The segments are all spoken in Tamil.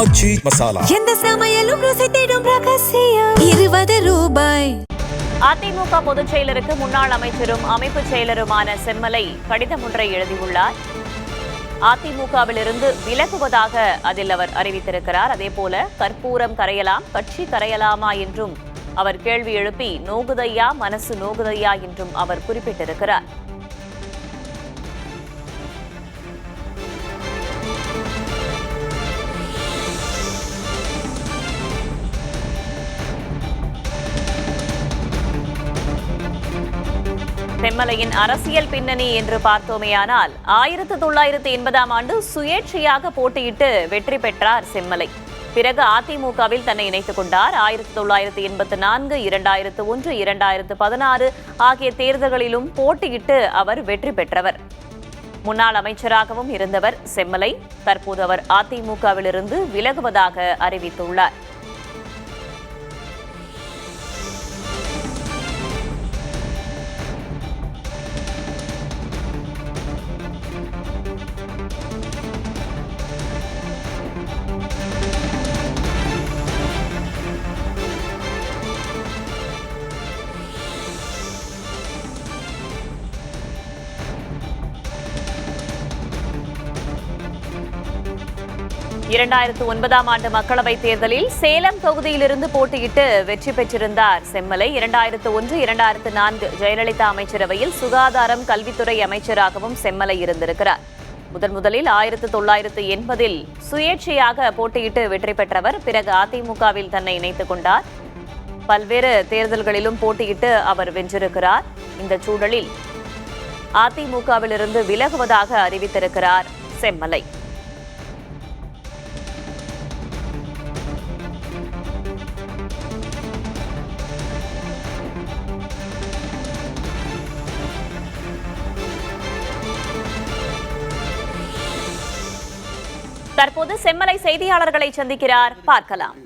ஆச்சி மசாலா. எந்த சமையலும் ருசி தேடும் ரகசியம் 20 ரூபாய். அதிமுக பொதுச் செயலருக்கு முன்னாள் அமைச்சரும் அமைப்பு செயலருமான செம்மலை கடிதம் ஒன்றை எழுதியுள்ளார். அதிமுகவிலிருந்து விலகுவதாக அதில் அவர் அறிவித்திருக்கிறார். அதேபோல கற்பூரம் கரையலாம், கட்சி கரையலாமா என்றும் அவர் கேள்வி எழுப்பி நோகுதையா மனசு நோகுதையா என்றும் அவர் குறிப்பிட்டிருக்கிறார். செம்மலையின் அரசியல் பின்னணி என்று பார்த்தோமேயானால் 1980ஆம் ஆண்டு சுயேட்சையாக போட்டியிட்டு வெற்றி பெற்றார் செம்மலை. பிறகு அதிமுகவில் தன்னை இணைத்துக் கொண்டார். 1984, 2001, 2016 ஆகிய தேர்தல்களிலும் போட்டியிட்டு அவர் வெற்றி பெற்றவர். முன்னாள் அமைச்சராகவும் இருந்தவர் செம்மலை. தற்போது அவர் அதிமுகவிலிருந்து விலகுவதாக அறிவித்துள்ளார். இரண்டாயிரத்து 2009ஆம் ஆண்டு மக்களவைத் தேர்தலில் சேலம் தொகுதியிலிருந்து போட்டியிட்டு வெற்றி பெற்றிருந்தார் செம்மலை. 2001, 2004 ஜெயலலிதா அமைச்சரவையில் சுகாதாரம் கல்வித்துறை அமைச்சராகவும் செம்மலை இருந்திருக்கிறார். முதலில் 1980இல் சுயேட்சையாக போட்டியிட்டு வெற்றி பெற்றவர். பிறகு அதிமுகவில் தன்னை இணைத்துக் கொண்டார். பல்வேறு தேர்தல்களிலும் போட்டியிட்டு அவர் வென்றிருக்கிறார். இந்த சூழலில் அதிமுகவிலிருந்து விலகுவதாக அறிவித்திருக்கிறார் செம்மலை. தற்போது செம்மலை செய்தியாளர்களை சந்திக்கிறார், பார்க்கலாம்.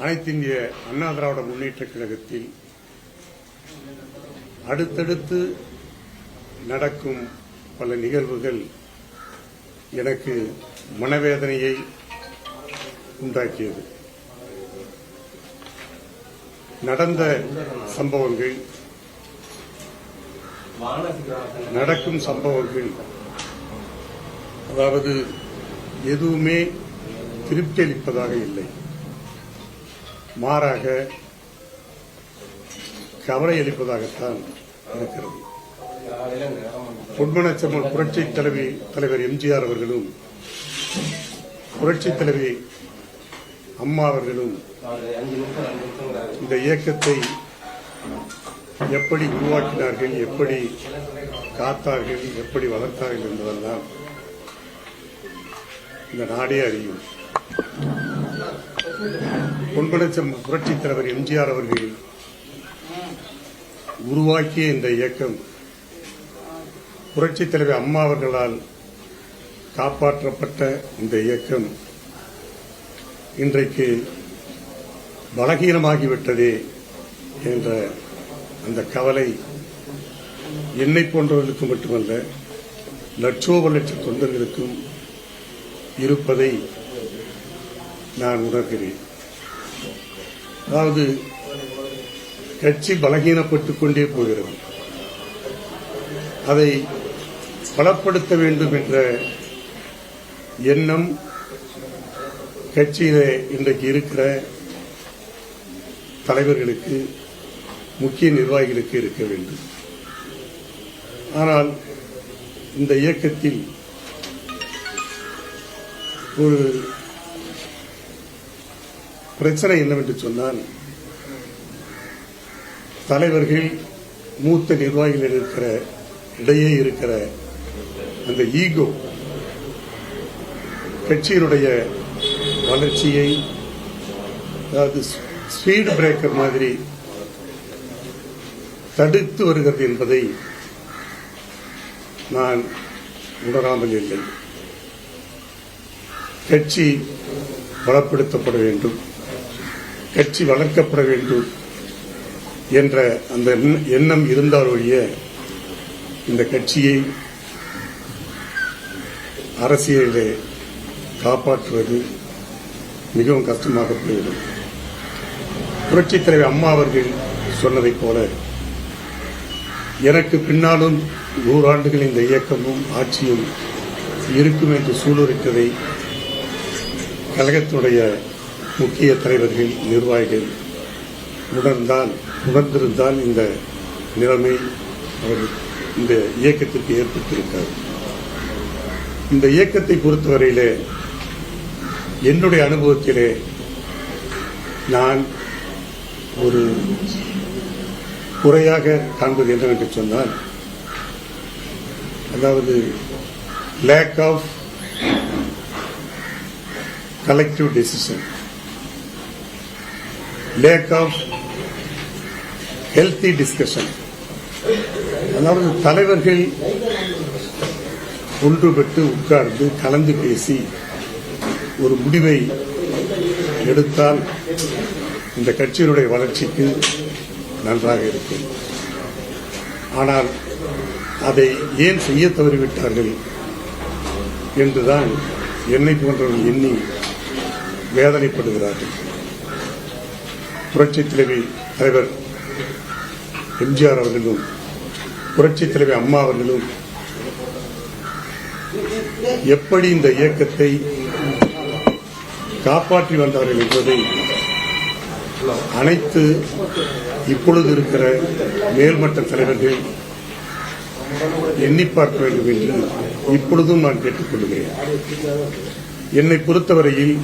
அனைத்து இந்திய அண்ணா திராவிட முன்னேற்ற கழகத்தில் அடுத்தடுத்து நடக்கும் பல நிகழ்வுகள் எனக்கு மனவேதனையை உண்டாக்கியது. நடந்த சம்பவங்கள், நடக்கும் சம்பவங்கள், அதாவது எதுவுமே திருப்தி அளிப்பதாக இல்லை. மாறாக கவலை அளிப்பதாகத்தான் இருக்கிறது. பொன்மனச்செம்மல் புரட்சி தலைவர் எம்ஜிஆர் அவர்களும் புரட்சி தலைவி அம்மா அவர்களும் இந்த இயக்கத்தை எப்படி உருவாக்கினார்கள், எப்படி காத்தார்கள், எப்படி வளர்த்தார்கள் என்பதெல்லாம் இந்த நாடே அறியும். பொன்மனச்செம்மல் புரட்சி தலைவர் எம்ஜிஆர் அவர்கள் உருவாக்கிய இந்த இயக்கம் புரட்சி தலைவர் அம்மா அவர்களால் காப்பாற்றப்பட்ட இந்த இயக்கம் இன்றைக்கு பலகீனமாகிவிட்டதே என்ற அந்த கவலை என்னை போன்றவர்களுக்கு மட்டுமல்ல, லட்சோப லட்ச தொண்டர்களுக்கும் இருப்பதை நான் உணர்கிறேன். அதாவது கட்சி பலகீனப்பட்டுக் கொண்டே போகிறது. அதை பலப்படுத்த வேண்டும் என்ற எண்ணம் கட்சியிலே இன்றைக்கு இருக்கிற தலைவர்களுக்கு, முக்கிய நிர்வாகிகளுக்கு இருக்க வேண்டும். ஆனால் இந்த இயக்கத்தில் ஒரு பிரச்சனை என்னவென்று சொன்னால், தலைவர்கள் மூத்த நிர்வாகிகள் இடையே இருக்கிற அந்த ஈகோ கட்சியினுடைய வளர்ச்சியை, அதாவது ஸ்பீடு பிரேக்கர் மாதிரி தடுத்து வருகிறது என்பதை நான் உணராமல் இல்லை. கட்சி பலப்படுத்தப்பட வேண்டும், கட்சி வளர்க்கப்பட வேண்டும் என்ற அந்த எண்ணம் இருந்தால் ஒழிய இந்த கட்சியை அரசியலை காப்பாற்றுவது மிகவும் கஷ்டமாக போய்விடும். புரட்சித் தலைவர் அம்மா அவர்கள் சொன்னதைப் போல எனக்கு பின்னாலும் 100 ஆண்டுகள் இந்த இயக்கமும் ஆட்சியும் இருக்கும் என்று சூளுரைத்ததை கழகத்தினுடைய முக்கிய தலைவர்கள், நிர்வாகிகள் உணர்ந்திருந்தால் இந்த நிலைமை அவர்கள் இந்த இயக்கத்திற்கு ஏற்பட்டிருக்காது. இந்த இயக்கத்தை பொறுத்தவரையிலே என்னுடைய அனுபவத்திலே நான் ஒரு குறையாக காண்பது என்னவென்று சொன்னால், அதாவது lack of collective decision, lack of healthy discussion. அதாவது தலைவர்கள் ஒன்றுபட்டு உட்கார்ந்து கலந்து பேசி ஒரு முடிவை எடுத்தால் இந்த கட்சியினுடைய வளர்ச்சிக்கு நன்றாக இருக்கும். ஆனால் அதை ஏன் செய்ய தவறிவிட்டார்கள் என்றுதான் என்னை போன்றவர்கள் எண்ணி வேதனைப்படுகிறார்கள். புரட்சித் தலைவர் எம்ஜிஆர் அவர்களும் புரட்சித் தலைவர் அம்மா அவர்களும் எப்படி இந்த இயக்கத்தை காப்பாற்றி வந்தார்கள் என்பதை அனைத்து இப்பொழுது இருக்கிற மேல்மட்ட தலைவர்கள் எண்ணி பார்க்க வேண்டும் என்று இப்பொழுதும் நான் கேட்டுக் கொள்கிறேன். என்னை பொறுத்தவரையில்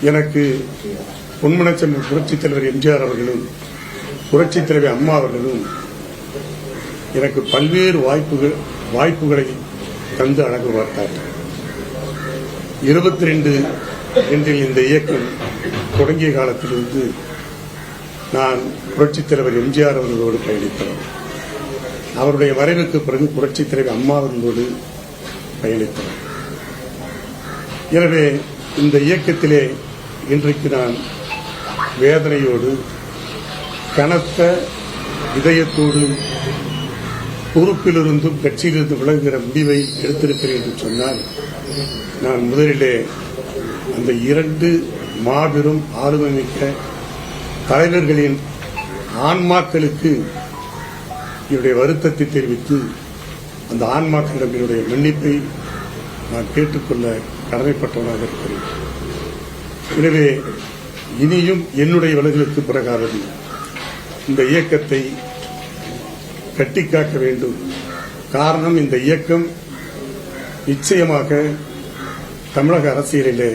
எனக்கு பொன்மனச்செம்மல் புரட்சித் தலைவர் எம்ஜிஆர் அவர்களும் புரட்சித் தலைவர் அம்மா அவர்களும் எனக்கு பல்வேறு வாய்ப்புகளை தந்து அழகு பார்த்தார்கள். 22 என்றில் இந்த இயக்கம் தொடங்கிய காலத்திலிருந்து நான் புரட்சித் தலைவர் எம்ஜிஆர் அவர்களோடு பயணித்தேன். அவருடைய மறைவுக்கு பிறகு புரட்சித் தலைவர் அம்மா அவர்களோடு பயணித்தேன். எனவே இந்த இயக்கத்திலே இன்றைக்கு நான் வேதனையோடு கனத்த இதயத்தோடு பொறுப்பிலிருந்தும் கட்சியிலிருந்து விலகுகிற முடிவை எடுத்திருக்கிறேன் என்று சொன்னால், நான் முதலிலே அந்த 2 மாபெரும் ஆளுமைமிக்க தலைவர்களின் ஆன்மாக்களுக்கு என்னுடைய வருத்தத்தை தெரிவித்து அந்த ஆன்மாக்களிடம் என்னுடைய மன்னிப்பை நான் கேட்டுக்கொள்ள கடமைப்பட்டவனாக இருக்கிறேன். எனவே இனியும் என்னுடைய விலகலுக்கு பிறகாவது இந்த இயக்கத்தை கட்டிக்காக்க வேண்டும். காரணம், இந்த இயக்கம் நிச்சயமாக தமிழக அரசியலிலே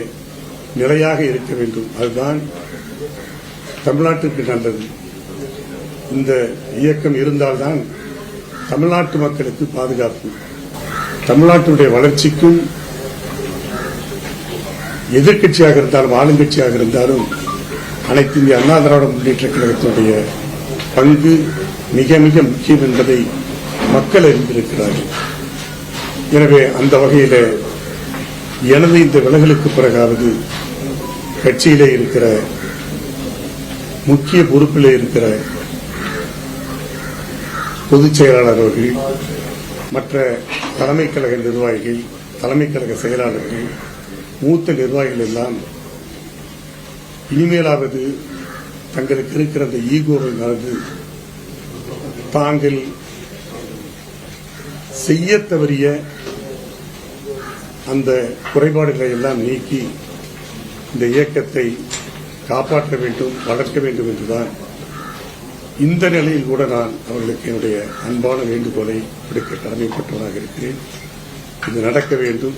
நிலையாக இருக்க வேண்டும். அதுதான் தமிழ்நாட்டிற்கு நல்லது. இந்த இயக்கம் இருந்தால்தான் தமிழ்நாட்டு மக்களுக்கு பாதுகாப்பு. தமிழ்நாட்டினுடைய வளர்ச்சிக்கும் எதிர்க்கட்சியாக இருந்தாலும் ஆளுங்கட்சியாக இருந்தாலும் அனைத்து இந்திய அண்ணா திராவிட முன்னேற்ற கழகத்தினுடைய பங்கு மிக மிக முக்கியம் என்பதை மக்கள் அறிந்திருக்கிறார்கள். எனவே அந்த வகையில் எனது இந்த விலகலுக்கு பிறகாவது கட்சியிலே இருக்கிற முக்கிய பொறுப்பிலே இருக்கிற பொதுச் செயலாளர் அவர்கள், மற்ற தலைமை கழக நிர்வாகிகள், தலைமை கழக செயலாளர்கள், மூத்த நிர்வாகிகள் எல்லாம் இனிமேலாவது தங்களுக்கு இருக்கிற அந்த ஈகோவை மறந்து தாங்கள் செய்ய தவறிய அந்த குறைபாடுகளை எல்லாம் நீக்கி இந்த இயக்கத்தை காப்பாற்ற வேண்டும், வளர்க்க வேண்டும் என்றுதான் இந்த நிலையில் கூட நான் அவர்களுக்கு என்னுடைய அன்பான வேண்டுகோளை விடுக்க கடமைப்பட்டவனாக இருக்கிறேன். இது நடக்க வேண்டும்,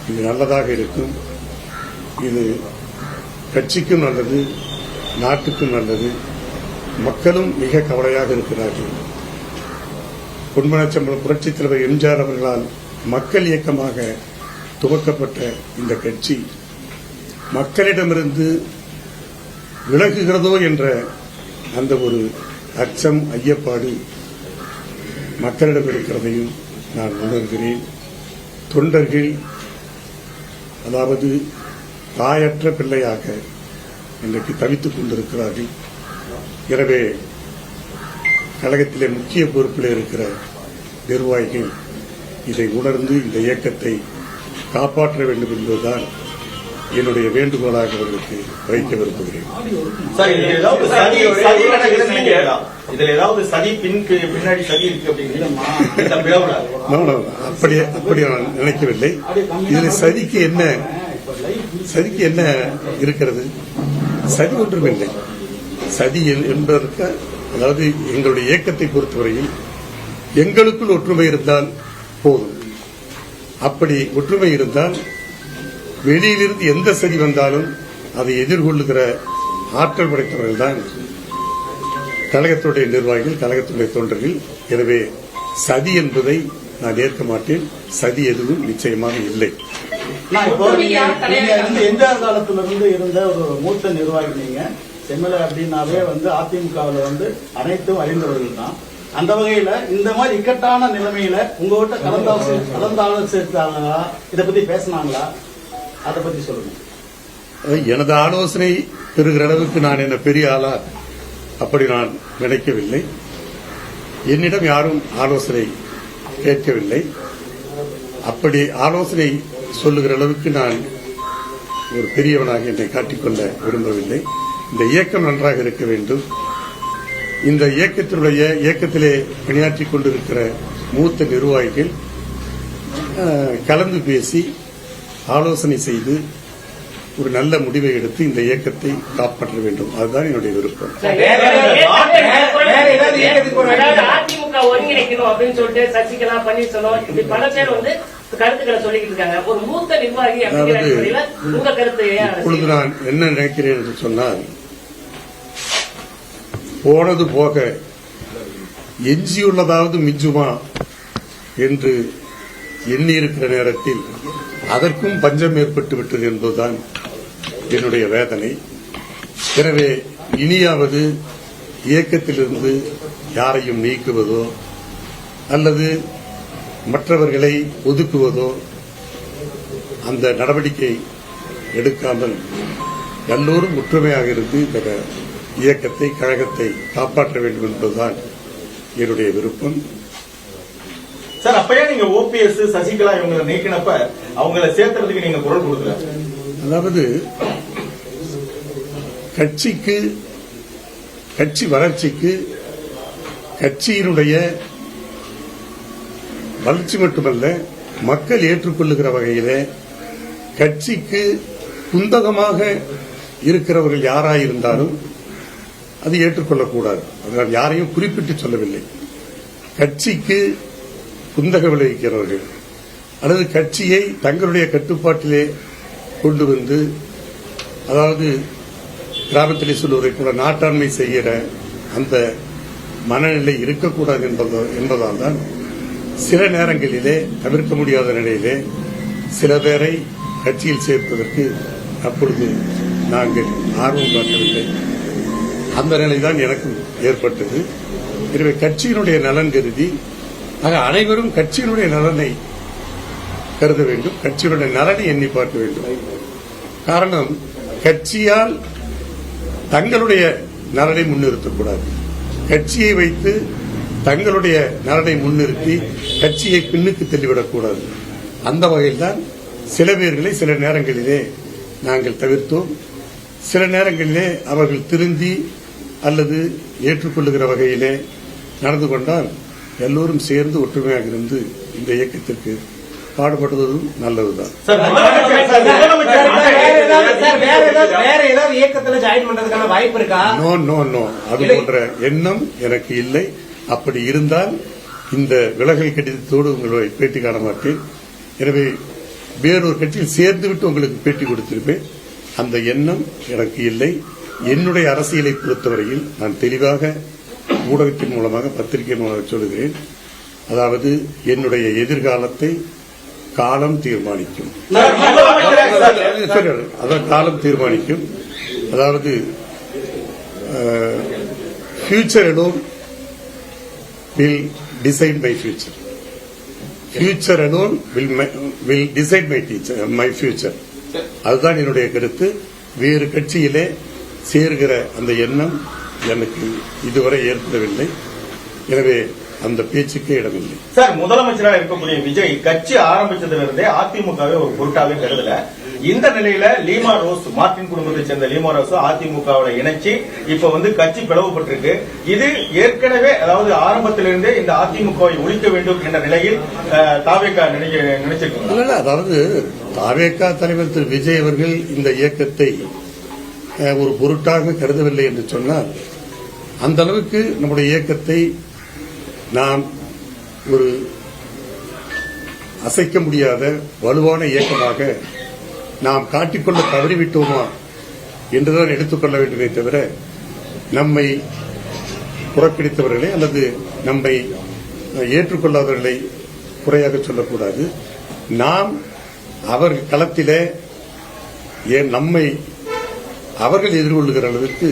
இது நல்லதாக இருக்கும், இது கட்சிக்கும் நல்லது, நாட்டுக்கும் நல்லது. மக்களும் மிக கவலையாக இருக்கிறார்கள். பொன்மனச்செம்மல் புரட்சித் தலைவர் எம்ஜிஆர் அவர்களால் மக்கள் இயக்கமாக துவக்கப்பட்ட இந்த கட்சி மக்களிடமிருந்து விலகுகிறதோ என்ற அந்த ஒரு அச்சம், ஐயப்பாடு மக்களிடம் இருக்கிறதையும் நான் உணர்கிறேன். தொண்டர்கள் அதாவது தாயற்ற பிள்ளையாக இன்றைக்கு தவித்துக் கொண்டிருக்கிறார்கள். எனவே கழகத்திலே முக்கிய பொறுப்பில் இருக்கிற நிர்வாகிகள் இதை உணர்ந்து இந்த இயக்கத்தை காப்பாற்ற வேண்டும் என்பதுதான் என்னுடைய வேண்டுகோளாக அவர்களுக்கு வைக்க விரும்புகிறேன். சார், இதுல ஏதாவது சதி பின்னாடி சதி இருக்கு அப்படிங்கிறது அப்படி நான் நினைக்கவில்லை. இதுல சதிக்கு என்ன இருக்கிறது? சதி ஒன்றுமில்லை. சதி என்பதற்கு, அதாவது எங்களுடைய இயக்கத்தை பொறுத்தவரையில் எங்களுக்குள் ஒற்றுமை இருந்தால் போதும். அப்படி ஒற்றுமை இருந்தால் வெளியிலிருந்து எந்த சதி வந்தாலும் அதை எதிர்கொள்ளுகிற ஆற்றல் படைத்தவர்கள் தான் கழகத்துடைய நிர்வாகிகள், கழகத்துடைய தொண்டர்கள். எனவே சதி என்பதை நான் ஏற்க மாட்டேன். சதி எதுவும் நிச்சயமாக இல்லை. எந்த காலத்திலிருந்து இருந்த ஒரு மூத்த நிர்வாகி நீங்க. செம்மலை அப்படின்னாவே அதிமுகவில் அனைத்தும் அறிந்தவர்கள் தான். அந்த வகையில இந்த மாதிரி இக்கட்டான நிலைமையில உங்ககிட்ட கலந்தாலோசித்தாங்களா? இதை பத்தி பேசினாங்களா? அதை பத்தி சொல்லுங்க. எனது ஆலோசனை பெறுகிற அளவுக்கு நான் என்ன பெரிய ஆளா? அப்படி நான் நினைக்கவில்லை. என்னிடம் யாரும் ஆலோசனை கேட்கவில்லை. அப்படி ஆலோசனை சொல்லுகிற அளவுக்கு நான் ஒரு பெரியவனாக என்னை காட்டிக்கொள்ள விரும்பவில்லை. இந்த இயக்கம் நன்றாக இருக்க வேண்டும். இந்த இயக்கத்திலே பணியாற்றிக் கொண்டிருக்கிற மூத்த நிர்வாகிகள் கலந்து பேசி ஆலோசனை செய்து ஒரு நல்ல முடிவை எடுத்து இந்த இயக்கத்தை காப்பாற்ற வேண்டும். அதுதான் என்னுடைய விருப்பம். அதிமுக ஒருங்கிணைக்கணும் அப்படின்னு சொல்லிட்டு சசிகலா, பன்னீர்செல்வம் இப்படி பல பேர் கருத்துக்களை சொல்லிக்கிட்டு இருக்காங்க. ஒரு மூத்த நிர்வாகி உங்க கருத்து? இப்பொழுது நான் என்ன நினைக்கிறேன் என்று சொன்னால், போனது போக எஞ்சியுள்ளதாவது மிஞ்சுமா என்று எண்ணி இருக்கிற நேரத்தில் அதற்கும் பஞ்சம் ஏற்பட்டு விட்டது என்பதுதான் என்னுடைய வேதனை. எனவே இனியாவது இயக்கத்திலிருந்து யாரையும் நீக்குவதோ அல்லது மற்றவர்களை ஒதுக்குவதோ அந்த நடவடிக்கை எடுக்காமல் எல்லோரும் ஒற்றுமையாக இருந்து இந்த இயக்கத்தை, கழகத்தை காப்பாற்ற வேண்டும் என்பதுதான் என்னுடைய விருப்பம். சார், அப்பயே நீங்க ஓபிஎஸ், சசிகலா இவங்களை நீக்கினப்ப அவங்களை சேர்த்துறதுக்கு நீங்க குரல் கொடுக்கல. அதாவது கட்சி வளர்ச்சிக்கு, கட்சியினுடைய வளர்ச்சி மட்டுமல்ல, மக்கள் ஏற்றுக்கொள்ளுகிற வகையிலே கட்சிக்கு குந்தகமாக இருக்கிறவர்கள் யாராயிருந்தாலும் அது ஏற்றுக்கொள்ளக்கூடாது. அதனால் யாரையும் குறிப்பிட்டு சொல்லவில்லை. கட்சிக்கு குந்தக விளைவிக்கிறவர்கள் அல்லது கட்சியை தங்களுடைய கட்டுப்பாட்டிலே கொண்டு வந்து, அதாவது கிராமத்திலே சொல்வதை கூட நாட்டாண்மை செய்கிற அந்த மனநிலை இருக்கக்கூடாது என்பதால் தான் சில நேரங்களிலே தவிர்க்க முடியாத நிலையிலே சில பேரை கட்சியில் சேர்ப்பதற்கு அப்பொழுது நாங்கள் ஆர்வம் காட்டவில்லை. அந்த நிலைதான் எனக்கும் ஏற்பட்டது. எனவே கட்சியினுடைய நலன் கருதி அனைவரும் கட்சியினுடைய நலனை கருத வேண்டும், கட்சியினுடைய நலனை எண்ணி பார்க்க வேண்டும். காரணம், கட்சியால் தங்களுடைய நலனை முன்னிறுத்தக்கூடாது. கட்சியை வைத்து தங்களுடைய நலனை முன்னிறுத்தி கட்சியை பின்னுக்கு தள்ளிவிடக்கூடாது. அந்த வகையில்தான் சில பேர்களை சில நேரங்களிலே நாங்கள் தவிர்த்தோம். சில நேரங்களிலே அவர்கள் திருந்தி அல்லது ஏற்றுக்கொள்ளுகிற வகையிலே நடந்து கொண்டால் எல்லோரும் சேர்ந்து ஒற்றுமையாக இருந்து இந்த இயக்கத்திற்கு பாடுபடுவதும் நல்லதுதான். நோ, அது போன்ற எண்ணம் எனக்கு இல்லை. அப்படி இருந்தால் இந்த விலகல் கடிதத்தோடு உங்களை பேட்டி காண மாட்டேன். எனவே வேறொரு கட்சியில் சேர்ந்துவிட்டு உங்களுக்கு பேட்டி கொடுத்திருப்பேன். அந்த எண்ணம் எனக்கு இல்லை. என்னுடைய அரசியலை பொறுத்தவரையில் நான் தெளிவாக ஊடகத்தின் மூலமாக, பத்திரிகை மூலமாக சொல்லுகிறேன். அதாவது என்னுடைய எதிர்காலத்தை காலம் தீர்மானிக்கும். அதான் காலம் தீர்மானிக்கும். அதாவது future alone will decide my future. Future alone will decide my future. அதுதான் என்னுடைய கருத்து. வேறு கட்சியிலே சேர்கிற அந்த எண்ணம் எனக்கு இதுவரை ஏற்படவில்லை. எனவே அந்த பேச்சுக்கே இடமில்லை. சார், முதலமைச்சராக இருக்கக்கூடிய விஜய் கட்சி ஆரம்பிச்சதிலிருந்தே அதிமுகவை ஒரு பொருட்டாவே கருதல. இந்த நிலையில லீமா ரோஸ், மார்டின் குடும்பத்தை சேர்ந்த லீமா ரோஸ் அதிமுகவோட இணைச்சு இப்ப வந்து கட்சி பிளவுபட்டிருக்கு. இது ஏற்கனவே அதாவது ஆரம்பத்திலிருந்தே இந்த அதிமுகவை ஒழிக்க வேண்டும் என்ற நிலையில் தாவேகா நினைச்சிருக்காங்க. அதாவது தாவேகா தலைவர் திரு விஜய் அவர்கள் இந்த இயக்கத்தை ஒரு பொருட்டாக கருதவில்லை என்று சொன்னால், அந்த அளவுக்கு நம்முடைய இயக்கத்தை நாம் ஒரு அசைக்க முடியாத வலுவான இயக்கமாக நாம் காட்டிக்கொள்ள தவறிவிட்டோமா என்றுதான் எடுத்துக்கொள்ள வேண்டுமே தவிர, நம்மை புறக்கணித்தவர்களை அல்லது நம்மை ஏற்றுக்கொள்ளாதவர்களை குறையாக சொல்லக்கூடாது. நாம் அவர்கள் களத்திலே நம்மை அவர்கள் எதிர்கொள்ளுகிற அளவுக்கு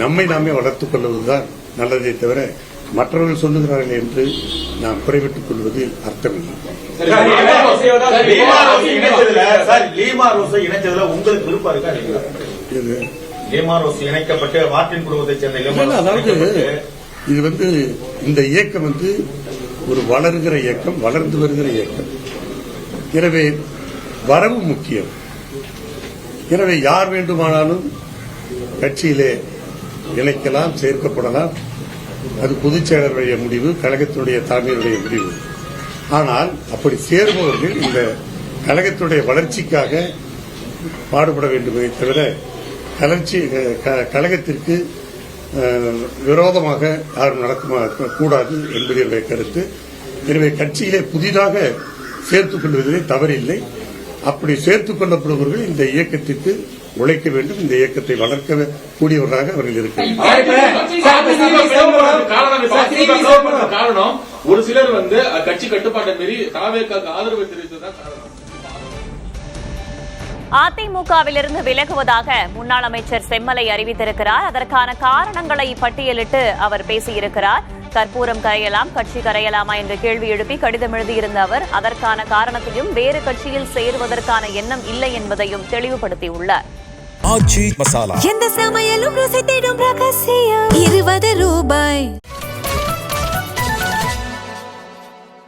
நம்மை நாமே வளர்த்துக் கொள்வதுதான் நல்லதே தவிர, மற்றவர்கள் சொல்லுகிறார்கள் என்று நாம் குறைவிட்டுக் கொள்வதில் அர்த்தமில்லை. லீமா ரோஸை இணைச்சதுல உங்களுக்கு விருப்பம் இருக்கா? லீமா ரோஸ் இணைக்கப்பட்டு மார்டின் குடும்பத்தை சேர்ந்த அதாவது இது வந்து இந்த இயக்கம் வந்து ஒரு வளர்கிற இயக்கம், வளர்ந்து வருகிற இயக்கம். எனவே வரவு முக்கியம். எனவே யார் வேண்டுமானாலும் கட்சியிலே இணைக்கலாம், சேர்க்கப்படலாம். அது பொதுச் செயலருடைய முடிவு, கழகத்தினுடைய தலைமையுடைய முடிவு. ஆனால் அப்படி சேர்பவர்கள் இந்த கழகத்தினுடைய வளர்ச்சிக்காக பாடுபட வேண்டுமே தவிர கழகத்திற்கு விரோதமாக யாரும் நடக்கக்கூடாது என்பது என்னுடைய கருத்து. எனவே கட்சியிலே புதிதாக சேர்த்துக் கொள்வதிலே தவறில்லை. அப்படி சேர்த்துக் கொள்ளப்படுபவர்கள் இந்த இயக்கத்திற்கு உழைக்க வேண்டும், இந்த இயக்கத்தை வளர்க்க கூடியவர்களாக அவர்கள் இருக்க காரணம் ஒரு சிலர் வந்து கட்சி கட்டுப்பாட்டை மீறி தாவேக்காக்கு ஆதரவு தெரிவித்ததான் காரணம். அதிமுகவிலிருந்து விலகுவதாக முன்னாள் அமைச்சர் செம்மலை அறிவித்திருக்கிறார். அதற்கான காரணங்களை பட்டியலிட்டு அவர் பேசியிருக்கிறார். கற்பூரம் கரையலாம், கட்சி கரையலாமா என்ற கேள்வி எழுப்பி கடிதம் எழுதியிருந்த அவர் அதற்கான காரணத்தையும் வேறு கட்சியில் சேருவதற்கான எண்ணம் இல்லை என்பதையும் தெளிவுபடுத்தியுள்ளார். எந்த சமையலும் ருசி தேடும் ரகசியம் 20 ரூபாய்.